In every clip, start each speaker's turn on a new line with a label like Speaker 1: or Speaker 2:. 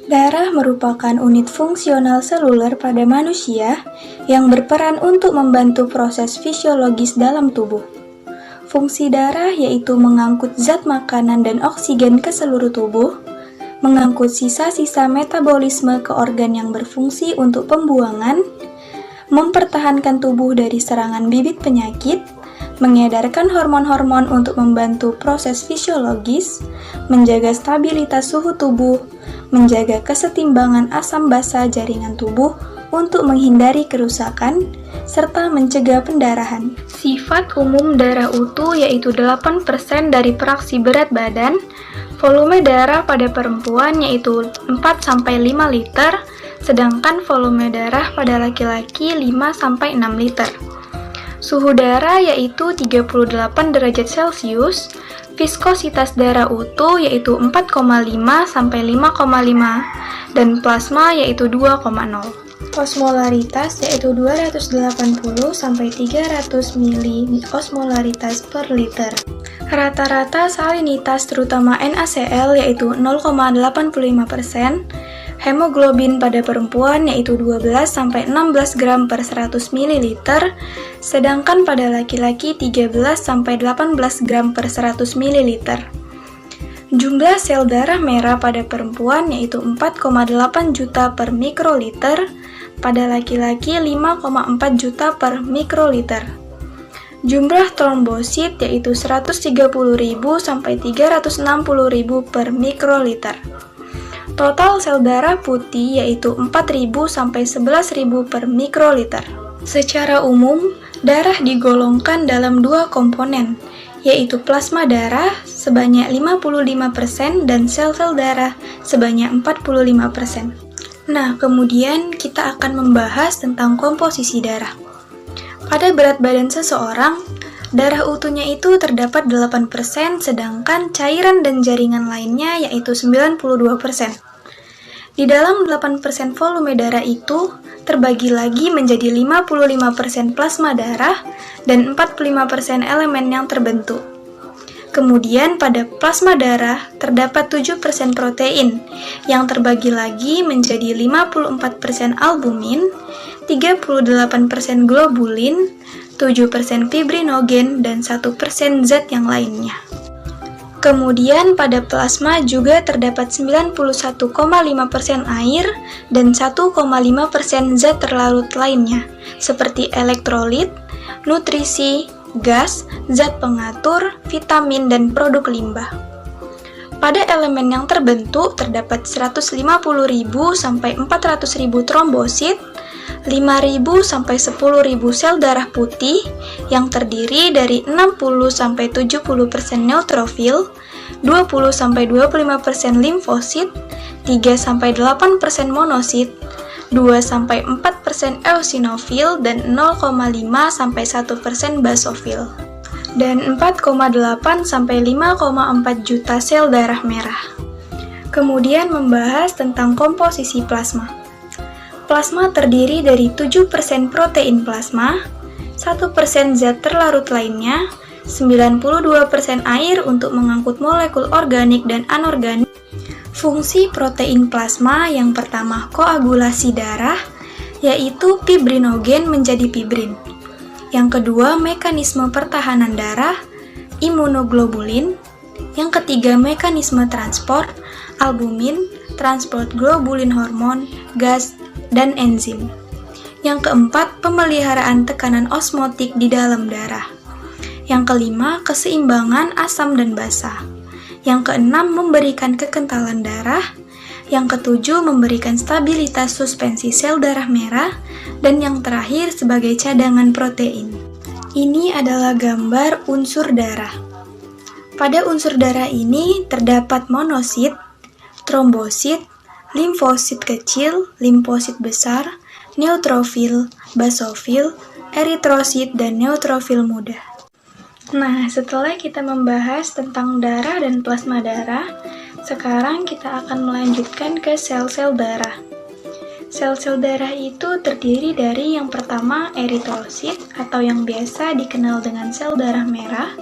Speaker 1: Darah merupakan unit fungsional seluler pada manusia yang berperan untuk membantu proses fisiologis dalam tubuh. Fungsi darah yaitu mengangkut zat makanan dan oksigen ke seluruh tubuh, mengangkut sisa-sisa metabolisme ke organ yang berfungsi untuk pembuangan, mempertahankan tubuh dari serangan bibit penyakit, mengedarkan hormon-hormon untuk membantu proses fisiologis, menjaga stabilitas suhu tubuh, menjaga kesetimbangan asam basa jaringan tubuh untuk menghindari kerusakan, serta mencegah pendarahan. Sifat umum darah utuh yaitu 8% dari fraksi berat badan, volume darah pada perempuan yaitu 4-5 liter, sedangkan volume darah pada laki-laki 5-6 liter. Suhu darah yaitu 38 derajat Celcius, viskositas darah utuh yaitu 4,5 sampai 5,5 dan plasma yaitu 2,0. Osmolaritas yaitu 280 sampai 300 mili/osmolaritas per liter. Rata-rata salinitas terutama NaCl yaitu 0,85%. Hemoglobin pada perempuan yaitu 12-16 gram per 100 ml, sedangkan pada laki-laki 13-18 gram per 100 ml. Jumlah sel darah merah pada perempuan yaitu 4,8 juta per mikroliter, pada laki-laki 5,4 juta per mikroliter. Jumlah trombosit yaitu 130.000 sampai 360.000 per mikroliter. Total sel darah putih yaitu 4.000 sampai 11.000 per mikroliter. Secara umum, darah digolongkan dalam dua komponen, yaitu plasma darah sebanyak 55% dan sel-sel darah sebanyak 45%. Nah, kemudian kita akan membahas tentang komposisi darah. Pada berat badan seseorang, darah utuhnya itu terdapat 8%, sedangkan cairan dan jaringan lainnya yaitu 92%. Di dalam 8% volume darah itu, terbagi lagi menjadi 55% plasma darah dan 45% elemen yang terbentuk. Kemudian pada plasma darah terdapat 7% protein, yang terbagi lagi menjadi 54% albumin, 38% globulin, 7% fibrinogen, dan 1% zat yang lainnya. Kemudian pada plasma juga terdapat 91,5% air dan 1,5% zat terlarut lainnya, seperti elektrolit, nutrisi, gas, zat pengatur, vitamin, dan produk limbah. Pada elemen yang terbentuk terdapat 150.000 sampai 400.000 trombosit, 5.000 sampai 10.000 sel darah putih yang terdiri dari 60 sampai 70% neutrofil, 20 sampai 25% limfosit, 3 sampai 8% monosit, 2 sampai 4% eosinofil dan 0,5 sampai 1% basofil. Dan 4,8 sampai 5,4 juta sel darah merah. Kemudian membahas tentang komposisi plasma. Plasma terdiri dari 7% protein plasma, 1% zat terlarut lainnya, 92% air untuk mengangkut molekul organik dan anorganik. Fungsi protein plasma yang pertama koagulasi darah, yaitu fibrinogen menjadi fibrin. Yang kedua mekanisme pertahanan darah, imunoglobulin. Yang ketiga mekanisme transport, albumin, transport globulin hormon, gas, dan enzim. Yang keempat, pemeliharaan tekanan osmotik di dalam darah. Yang kelima, keseimbangan asam dan basa. Yang keenam, memberikan kekentalan darah. Yang ketujuh, memberikan stabilitas suspensi sel darah merah. Dan yang terakhir, sebagai cadangan protein. Ini adalah gambar unsur darah. Pada unsur darah ini terdapat monosit, trombosit, limfosit kecil, limfosit besar, neutrofil, basofil, eritrosit, dan neutrofil muda. Nah, setelah kita membahas tentang darah dan plasma darah, sekarang kita akan melanjutkan ke sel-sel darah. Sel-sel darah itu terdiri dari yang pertama eritrosit atau yang biasa dikenal dengan sel darah merah,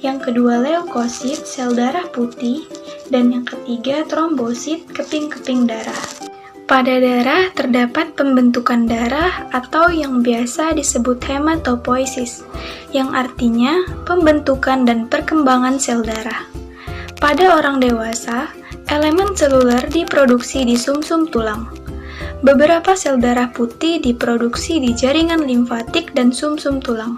Speaker 1: yang kedua leukosit, sel darah putih, dan yang ketiga trombosit, keping-keping darah. Pada darah terdapat pembentukan darah atau yang biasa disebut hematopoiesis, yang artinya pembentukan dan perkembangan sel darah. Pada orang dewasa, elemen seluler diproduksi di sumsum tulang. Beberapa sel darah putih diproduksi di jaringan limfatik dan sumsum tulang.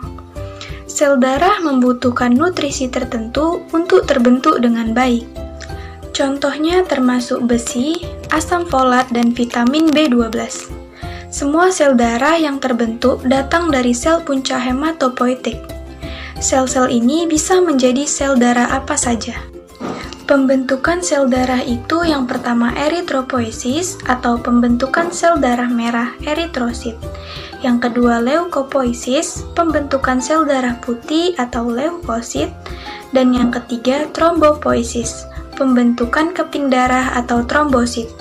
Speaker 1: Sel darah membutuhkan nutrisi tertentu untuk terbentuk dengan baik. Contohnya termasuk besi, asam folat, dan vitamin B12. Semua sel darah yang terbentuk datang dari sel punca hematopoietik. Sel-sel ini bisa menjadi sel darah apa saja. Pembentukan sel darah itu yang pertama eritropoiesis atau pembentukan sel darah merah eritrosit. Yang kedua leukopoiesis, pembentukan sel darah putih atau leukosit. Dan yang ketiga trombopoiesis, pembentukan keping darah atau trombosit.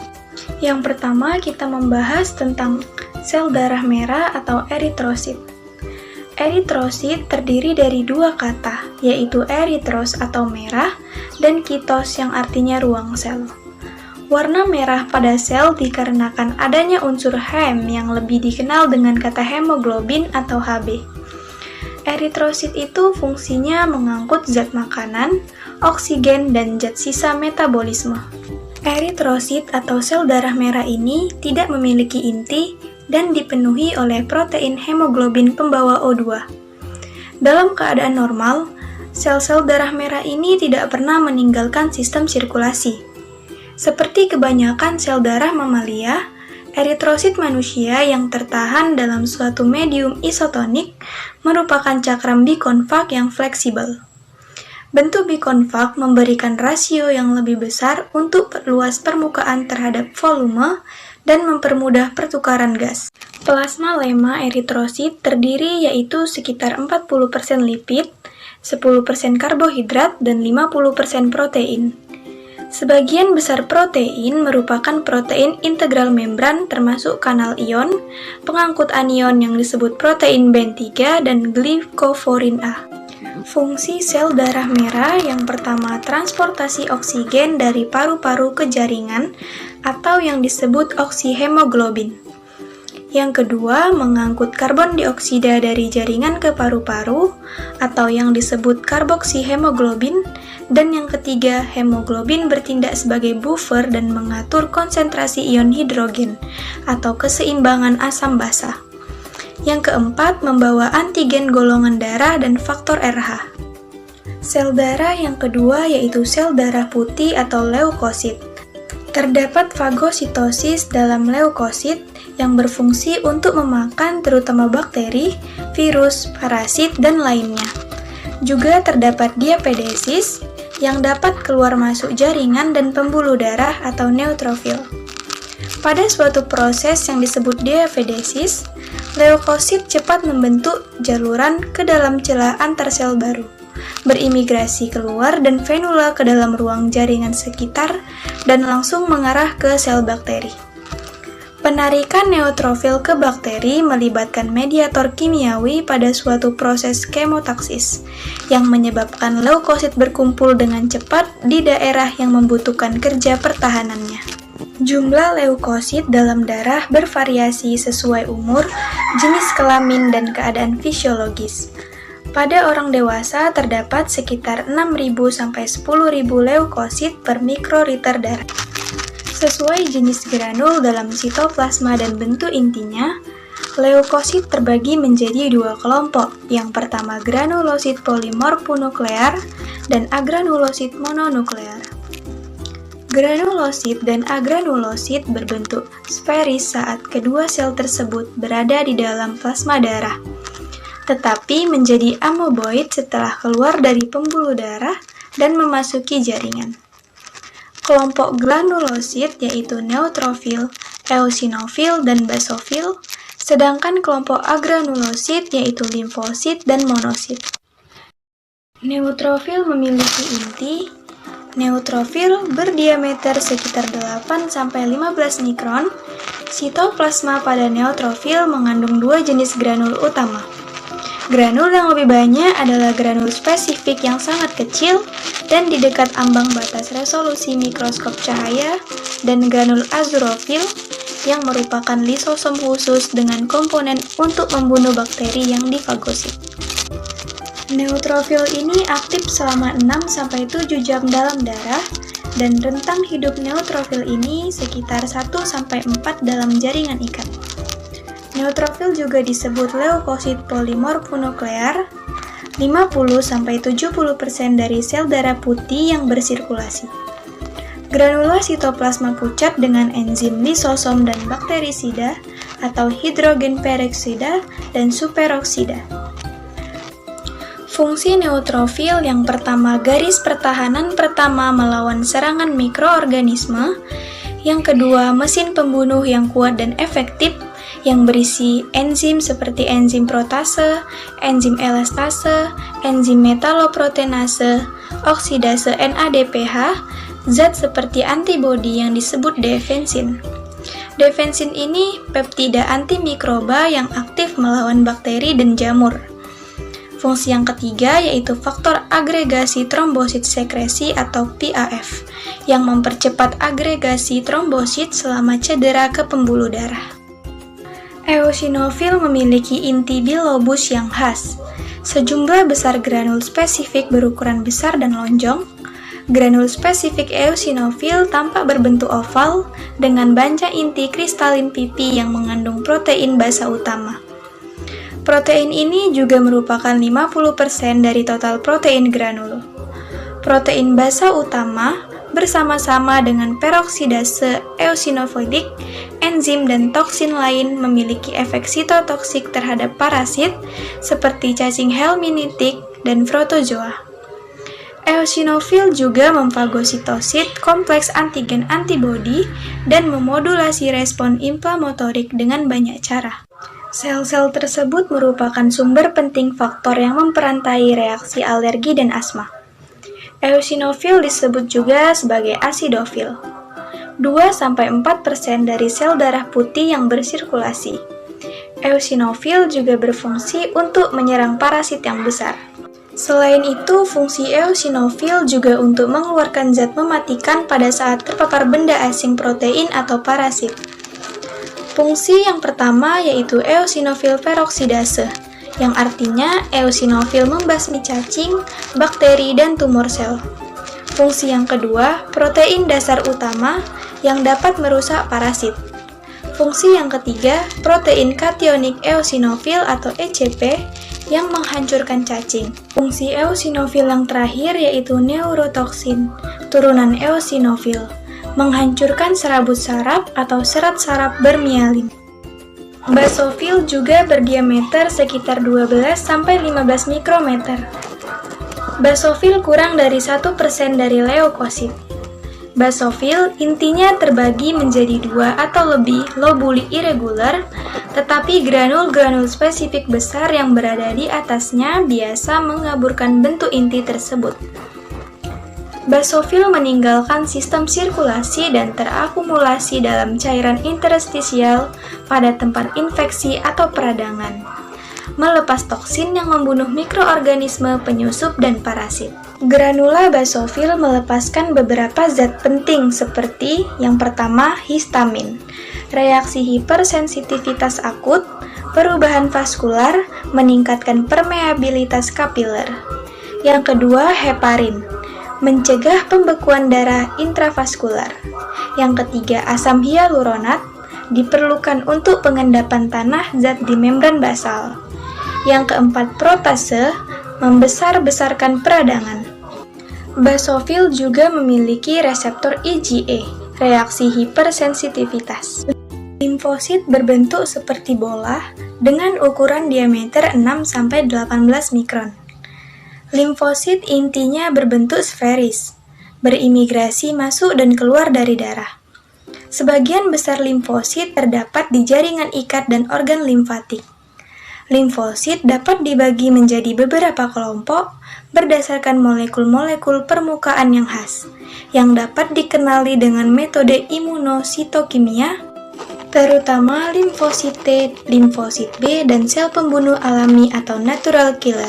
Speaker 1: Yang pertama kita membahas tentang sel darah merah atau eritrosit. Eritrosit terdiri dari dua kata, yaitu eritros atau merah dan kitos yang artinya ruang sel. Warna merah pada sel dikarenakan adanya unsur hem yang lebih dikenal dengan kata hemoglobin atau Hb. Eritrosit itu fungsinya mengangkut zat makanan, oksigen, dan zat sisa metabolisme. Eritrosit atau sel darah merah ini tidak memiliki inti dan dipenuhi oleh protein hemoglobin pembawa O2. Dalam keadaan normal, sel-sel darah merah ini tidak pernah meninggalkan sistem sirkulasi. Seperti kebanyakan sel darah mamalia, eritrosit manusia yang tertahan dalam suatu medium isotonik merupakan cakram bikonvak yang fleksibel. Bentuk bikonvak memberikan rasio yang lebih besar untuk luas permukaan terhadap volume dan mempermudah pertukaran gas. Plasma lema eritrosit terdiri yaitu sekitar 40% lipid, 10% karbohidrat, dan 50% protein. Sebagian besar protein merupakan protein integral membran termasuk kanal ion, pengangkut anion yang disebut protein BN3, dan glikoforin A. Fungsi sel darah merah yang pertama transportasi oksigen dari paru-paru ke jaringan atau yang disebut oksihemoglobin. Yang kedua, mengangkut karbon dioksida dari jaringan ke paru-paru atau yang disebut karboksihemoglobin. Dan yang ketiga, hemoglobin bertindak sebagai buffer dan mengatur konsentrasi ion hidrogen atau keseimbangan asam basa. Yang keempat, membawa antigen golongan darah dan faktor Rh. Sel darah yang kedua yaitu sel darah putih atau leukosit. Terdapat fagositosis dalam leukosit yang berfungsi untuk memakan terutama bakteri, virus, parasit, dan lainnya. Juga terdapat diapedesis yang dapat keluar masuk jaringan dan pembuluh darah atau neutrofil. Pada suatu proses yang disebut diapedesis, leukosit cepat membentuk jaluran ke dalam celah antar sel baru, berimigrasi keluar dan venula ke dalam ruang jaringan sekitar dan langsung mengarah ke sel bakteri. Penarikan neutrofil ke bakteri melibatkan mediator kimiawi pada suatu proses kemotaksis yang menyebabkan leukosit berkumpul dengan cepat di daerah yang membutuhkan kerja pertahanannya. Jumlah leukosit dalam darah bervariasi sesuai umur, jenis kelamin, dan keadaan fisiologis. Pada orang dewasa terdapat sekitar 6.000 sampai 10.000 leukosit per mikroliter darah. Sesuai jenis granul dalam sitoplasma dan bentuk intinya, leukosit terbagi menjadi dua kelompok. Yang pertama granulosit polimorfonuklear dan agranulosit mononuklear. Granulosit dan agranulosit berbentuk sferis saat kedua sel tersebut berada di dalam plasma darah, tetapi menjadi amoeboid setelah keluar dari pembuluh darah dan memasuki jaringan. Kelompok granulosit yaitu neutrofil, eosinofil, dan basofil, sedangkan kelompok agranulosit yaitu limfosit dan monosit. Neutrofil memiliki inti. Neutrofil berdiameter sekitar 8-15 mikron. Sitoplasma pada neutrofil mengandung dua jenis granul utama. Granul yang lebih banyak adalah granul spesifik yang sangat kecil dan di dekat ambang batas resolusi mikroskop cahaya, dan granul azurofil yang merupakan lisosom khusus dengan komponen untuk membunuh bakteri yang difagosit. Neutrofil ini aktif selama 6-7 jam dalam darah, dan rentang hidup neutrofil ini sekitar 1-4 dalam jaringan ikat. Neutrofil juga disebut leukosit polimorfonuklear. 50-70% dari sel darah putih yang bersirkulasi. Granula sitoplasma pucat dengan enzim lisosom dan bakterisida atau hidrogen peroksida dan superoksida. Fungsi neutrofil yang pertama, garis pertahanan pertama melawan serangan mikroorganisme. Yang kedua, mesin pembunuh yang kuat dan efektif yang berisi enzim seperti enzim protase, enzim elastase, enzim metaloproteinase, oksidase NADPH, zat seperti antibodi yang disebut defensin. Defensin ini peptida antimikroba yang aktif melawan bakteri dan jamur. Fungsi yang ketiga yaitu faktor agregasi trombosit sekresi atau PAF yang mempercepat agregasi trombosit selama cedera ke pembuluh darah. Eosinofil memiliki inti bilobus yang khas. Sejumlah besar granul spesifik berukuran besar dan lonjong. Granul spesifik eosinofil tampak berbentuk oval dengan banyak inti kristalin pipi yang mengandung protein basa utama. Protein ini juga merupakan 50% dari total protein granul. Protein basa utama bersama-sama dengan peroksidase eosinofilik, enzim dan toksin lain memiliki efek sitotoksik terhadap parasit seperti cacing helminthic dan protozoa. Eosinofil juga memfagositosit kompleks antigen antibodi dan memodulasi respon inflamatorik dengan banyak cara. Sel-sel tersebut merupakan sumber penting faktor yang memperantai reaksi alergi dan asma. Eosinofil disebut juga sebagai asidofil. 2-4% dari sel darah putih yang bersirkulasi. Eosinofil juga berfungsi untuk menyerang parasit yang besar. Selain itu, fungsi eosinofil juga untuk mengeluarkan zat mematikan pada saat terpapar benda asing protein atau parasit. Fungsi yang pertama yaitu eosinofil peroksidase, yang artinya eosinofil membasmi cacing, bakteri, dan tumor sel. Fungsi yang kedua, protein dasar utama yang dapat merusak parasit. Fungsi yang ketiga, protein kationik eosinofil atau ECP yang menghancurkan cacing. Fungsi eosinofil yang terakhir yaitu neurotoksin, turunan eosinofil, menghancurkan serabut saraf atau serat saraf bermialin. Basofil juga berdiameter sekitar 12-15 mikrometer. Basofil kurang dari 1% dari leukosit. Basofil intinya terbagi menjadi 2 atau lebih lobuli irregular, tetapi granul-granul spesifik besar yang berada di atasnya biasa mengaburkan bentuk inti tersebut. Basofil meninggalkan sistem sirkulasi dan terakumulasi dalam cairan interstisial pada tempat infeksi atau peradangan, melepas toksin yang membunuh mikroorganisme penyusup dan parasit. Granula basofil melepaskan beberapa zat penting seperti yang pertama histamin, reaksi hipersensitivitas akut, perubahan vaskular, meningkatkan permeabilitas kapiler. Yang kedua heparin, mencegah pembekuan darah intravaskular. Yang ketiga, asam hyaluronat diperlukan untuk pengendapan tanah zat di membran basal. Yang keempat, protase membesar-besarkan peradangan. Basofil juga memiliki reseptor IgE, reaksi hipersensitivitas. Limfosit berbentuk seperti bola dengan ukuran diameter 6-18 mikron. Limfosit intinya berbentuk sferis, berimigrasi masuk dan keluar dari darah. Sebagian besar limfosit terdapat di jaringan ikat dan organ limfatik. Limfosit dapat dibagi menjadi beberapa kelompok berdasarkan molekul-molekul permukaan yang khas, yang dapat dikenali dengan metode imunositokimia. terutama limfosit T, limfosit B, dan sel pembunuh alami atau natural killer.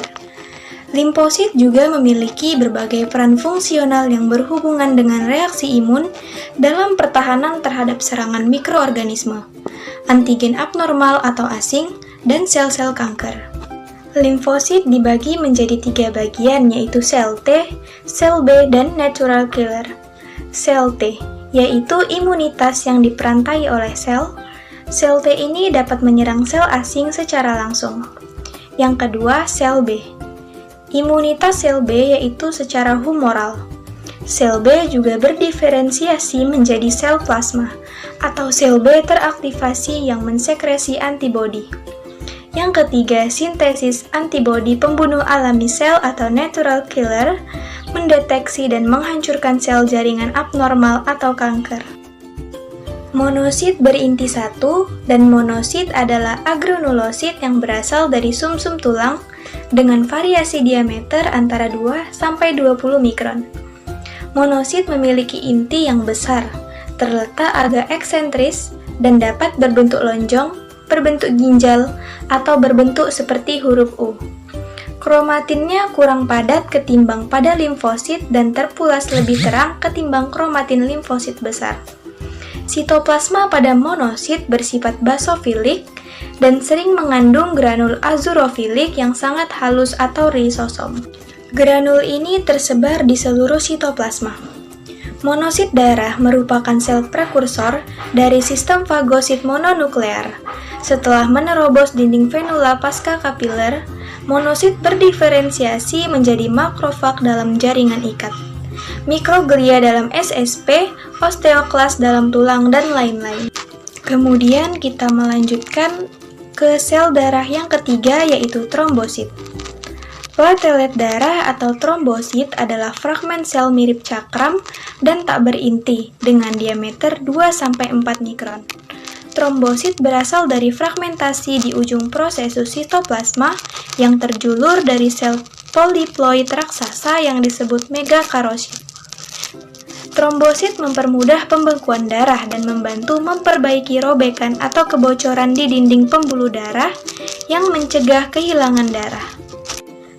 Speaker 1: Limfosit juga memiliki berbagai peran fungsional yang berhubungan dengan reaksi imun dalam pertahanan terhadap serangan mikroorganisme, antigen abnormal atau asing, dan sel-sel kanker. Limfosit dibagi menjadi 3 bagian, yaitu sel T, sel B, dan natural killer. Sel T yaitu imunitas yang diperantai oleh sel. Sel T ini dapat menyerang sel asing secara langsung. Yang kedua, sel B. Imunitas sel B yaitu secara humoral. Sel B juga berdiferensiasi menjadi sel plasma, atau sel B teraktivasi yang mensekresi antibodi. Yang ketiga, sintesis antibodi pembunuh alami sel atau natural killer, mendeteksi dan menghancurkan sel jaringan abnormal atau kanker. Monosit berinti 1 dan monosit adalah agranulosit yang berasal dari sumsum tulang dengan variasi diameter antara 2 sampai 20 mikron. Monosit memiliki inti yang besar, terletak agak eksentris dan dapat berbentuk lonjong, berbentuk ginjal, atau berbentuk seperti huruf U. Kromatinnya kurang padat ketimbang pada limfosit dan terpulas lebih terang ketimbang kromatin limfosit besar. Sitoplasma pada monosit bersifat basofilik dan sering mengandung granul azurofilik yang sangat halus atau risosom. Granul ini tersebar di seluruh sitoplasma. Monosit darah merupakan sel prekursor dari sistem fagosit mononuklear. Setelah menerobos dinding venula pasca kapiler, monosit berdiferensiasi menjadi makrofag dalam jaringan ikat, mikroglia dalam SSP, osteoklas dalam tulang, dan lain-lain. Kemudian kita melanjutkan ke sel darah yang ketiga, yaitu trombosit. Platelet darah atau trombosit adalah fragmen sel mirip cakram dan tak berinti dengan diameter 2-4 mikron. Trombosit berasal dari fragmentasi di ujung prosesus sitoplasma yang terjulur dari sel poliploid raksasa yang disebut megakarosit. Trombosit mempermudah pembekuan darah dan membantu memperbaiki robekan atau kebocoran di dinding pembuluh darah yang mencegah kehilangan darah.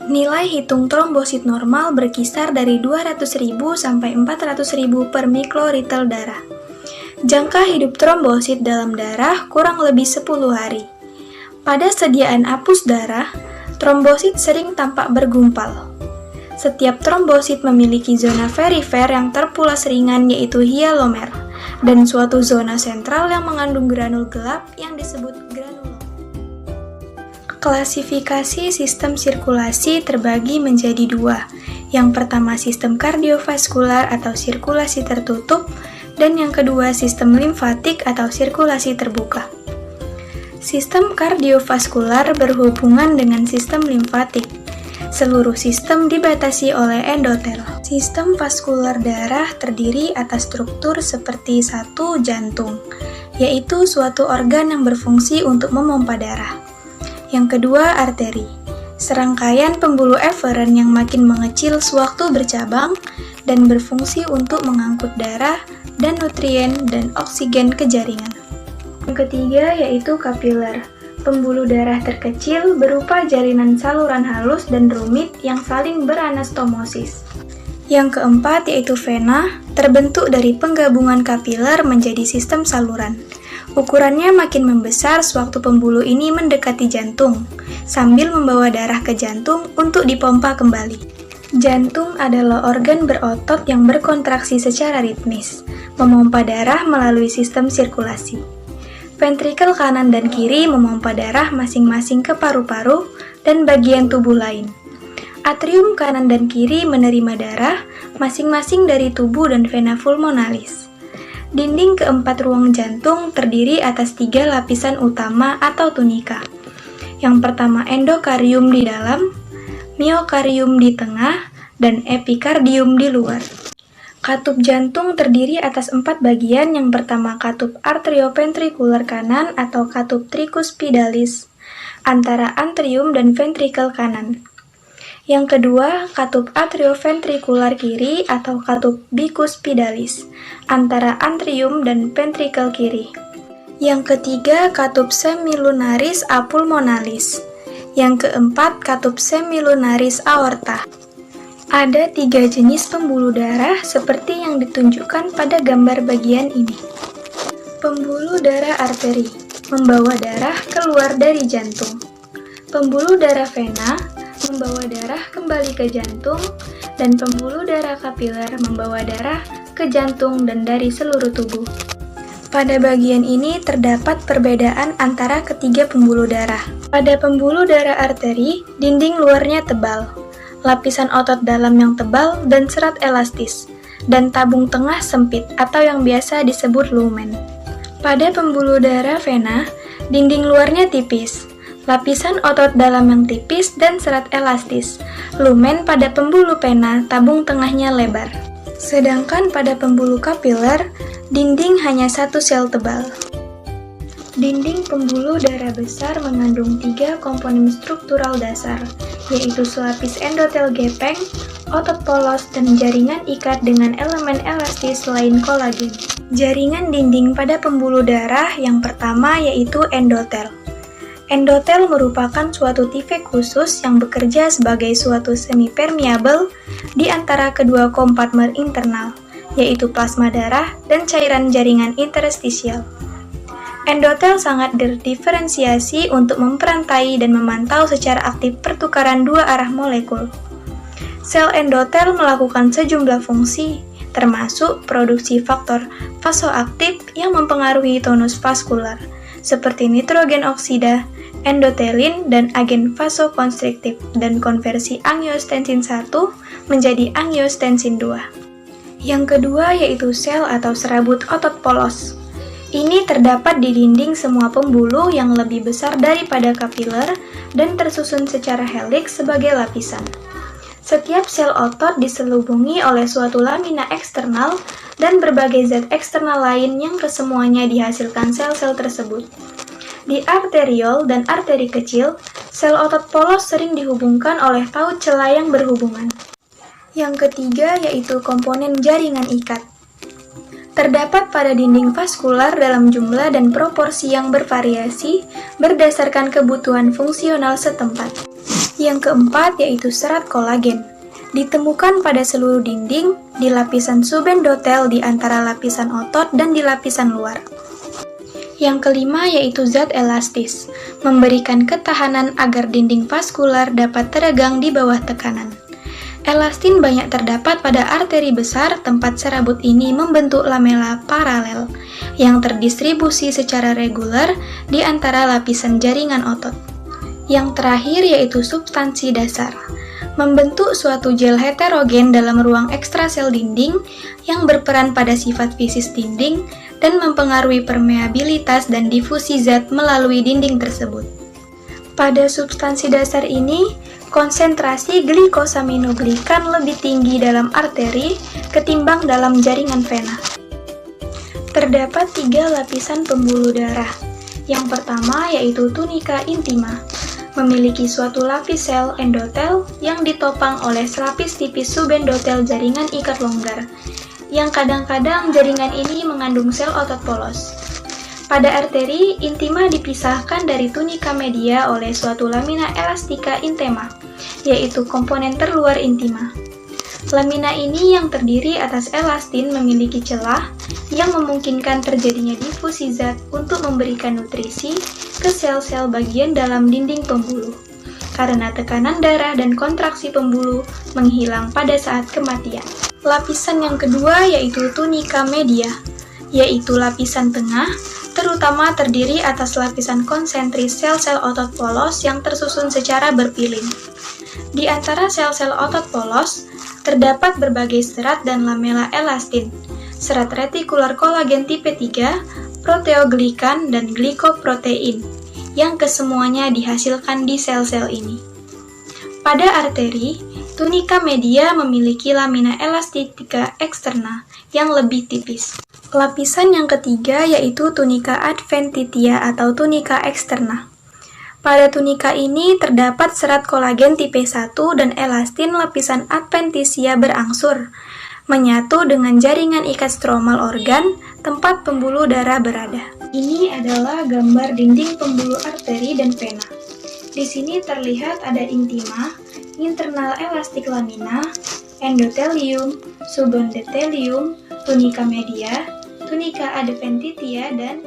Speaker 1: Nilai hitung trombosit normal berkisar dari 200.000 sampai 400.000 per miklolitel darah. Jangka hidup trombosit dalam darah kurang lebih 10 hari. Pada sediaan apus darah, trombosit sering tampak bergumpal. Setiap trombosit memiliki zona perifer yang terpulas ringan yaitu hyalumer, dan suatu zona sentral yang mengandung granul gelap yang disebut granulom. Klasifikasi sistem sirkulasi terbagi menjadi 2. Yang pertama sistem kardiovaskular atau sirkulasi tertutup, dan yang kedua sistem limfatik atau sirkulasi terbuka. Sistem kardiovaskular berhubungan dengan sistem limfatik. Seluruh sistem dibatasi oleh endotel. Sistem vaskular darah terdiri atas struktur seperti 1 jantung, yaitu suatu organ yang berfungsi untuk memompa darah. Yang kedua, arteri. Serangkaian pembuluh eferen yang makin mengecil sewaktu bercabang dan berfungsi untuk mengangkut darah dan nutrien dan oksigen ke jaringan. Yang ketiga yaitu kapiler. Pembuluh darah terkecil berupa jalinan saluran halus dan rumit yang saling beranastomosis. Yang keempat yaitu vena, terbentuk dari penggabungan kapiler menjadi sistem saluran. Ukurannya makin membesar sewaktu pembuluh ini mendekati jantung, sambil membawa darah ke jantung untuk dipompa kembali. Jantung adalah organ berotot yang berkontraksi secara ritmis, memompa darah melalui sistem sirkulasi. Ventrikel kanan dan kiri memompa darah masing-masing ke paru-paru dan bagian tubuh lain. Atrium kanan dan kiri menerima darah masing-masing dari tubuh dan vena pulmonalis. Dinding keempat ruang jantung terdiri atas 3 lapisan utama atau tunika. Yang pertama endokarium di dalam, miokarium di tengah, dan epikardium di luar. Katup jantung terdiri atas 4 bagian. Yang pertama katup arterioventrikular kanan atau katup tricuspidalis antara antrium dan ventrikel kanan. Yang kedua, katup atrioventrikular kiri atau katup bicuspidalis antara antrium dan ventrikel kiri. Yang ketiga, katup semilunaris apulmonalis. Yang keempat, katup semilunaris aorta. Ada 3 jenis pembuluh darah seperti yang ditunjukkan pada gambar bagian ini. Pembuluh darah arteri membawa darah keluar dari jantung. Pembuluh darah vena membawa darah kembali ke jantung, dan pembuluh darah kapiler membawa darah ke jantung dan dari seluruh tubuh. Pada bagian ini terdapat perbedaan antara ketiga pembuluh darah. Pada pembuluh darah arteri, dinding luarnya tebal, lapisan otot dalam yang tebal dan serat elastis, dan tabung tengah sempit atau yang biasa disebut lumen. Pada pembuluh darah vena, dinding luarnya tipis, lapisan otot dalam yang tipis dan serat elastis. Lumen pada pembuluh pena, tabung tengahnya lebar. Sedangkan pada pembuluh kapiler, dinding hanya satu sel tebal. Dinding pembuluh darah besar mengandung 3 komponen struktural dasar, yaitu selapis endotel gepeng, otot polos, dan jaringan ikat dengan elemen elastis selain kolagen. Jaringan dinding pada pembuluh darah yang pertama yaitu endotel. Endotel merupakan suatu tipe khusus yang bekerja sebagai suatu semi-permeabel di antara kedua kompartemen internal, yaitu plasma darah dan cairan jaringan interstisial. Endotel sangat berdiferensiasi untuk memperantai dan memantau secara aktif pertukaran dua arah molekul. Sel endotel melakukan sejumlah fungsi, termasuk produksi faktor vasoaktif yang mempengaruhi tonus vaskular, seperti nitrogen oksida, endotelin, dan agen vasokonstriktif, dan konversi angiostensin 1 menjadi angiostensin 2. Yang kedua yaitu sel atau serabut otot polos. Ini terdapat di dinding semua pembuluh yang lebih besar daripada kapiler dan tersusun secara heliks sebagai lapisan. Setiap sel otot diselubungi oleh suatu lamina eksternal dan berbagai zat eksternal lain yang kesemuanya dihasilkan sel-sel tersebut. Di arteriol dan arteri kecil, sel otot polos sering dihubungkan oleh taut celah yang berhubungan. Yang ketiga yaitu komponen jaringan ikat. Terdapat pada dinding vaskular dalam jumlah dan proporsi yang bervariasi berdasarkan kebutuhan fungsional setempat. Yang keempat yaitu serat kolagen. Ditemukan pada seluruh dinding, di lapisan subendotel di antara lapisan otot dan di lapisan luar. Yang kelima yaitu zat elastis, memberikan ketahanan agar dinding vaskular dapat teregang di bawah tekanan. Elastin banyak terdapat pada arteri besar, tempat serabut ini membentuk lamela paralel yang terdistribusi secara reguler di antara lapisan jaringan otot. Yang terakhir yaitu substansi dasar, membentuk suatu gel heterogen dalam ruang ekstrasel dinding yang berperan pada sifat fisis dinding dan mempengaruhi permeabilitas dan difusi zat melalui dinding tersebut. Pada substansi dasar ini, konsentrasi glikosaminoglikan lebih tinggi dalam arteri ketimbang dalam jaringan vena. Terdapat 3 lapisan pembuluh darah. Yang pertama yaitu tunika intima, memiliki suatu lapis sel endotel yang ditopang oleh selapis tipis subendotel jaringan ikat longgar, yang kadang-kadang jaringan ini mengandung sel otot polos. Pada arteri, intima dipisahkan dari tunika media oleh suatu lamina elastika intema, yaitu komponen terluar intima. Lamina ini yang terdiri atas elastin memiliki celah yang memungkinkan terjadinya difusi zat untuk memberikan nutrisi ke sel-sel bagian dalam dinding pembuluh, karena tekanan darah dan kontraksi pembuluh menghilang pada saat kematian. Lapisan yang kedua yaitu tunika media, yaitu lapisan tengah, terutama terdiri atas lapisan konsentris sel-sel otot polos yang tersusun secara berpilin. Di antara sel-sel otot polos, terdapat berbagai serat dan lamela elastin, serat retikular kolagen tipe 3, proteoglikan, dan glikoprotein, yang kesemuanya dihasilkan di sel-sel ini. Pada arteri, tunika media memiliki lamina elastika eksterna yang lebih tipis. Lapisan yang ketiga yaitu tunika adventitia atau tunika eksterna. Pada tunika ini terdapat serat kolagen tipe 1 dan elastin lapisan adventitia berangsur, menyatu dengan jaringan ikat stromal organ tempat pembuluh darah berada. Ini adalah gambar dinding pembuluh arteri dan vena. Di sini terlihat ada intima, internal elastik lamina, endotelium, subendotelium, tunica media, tunica adventitia, dan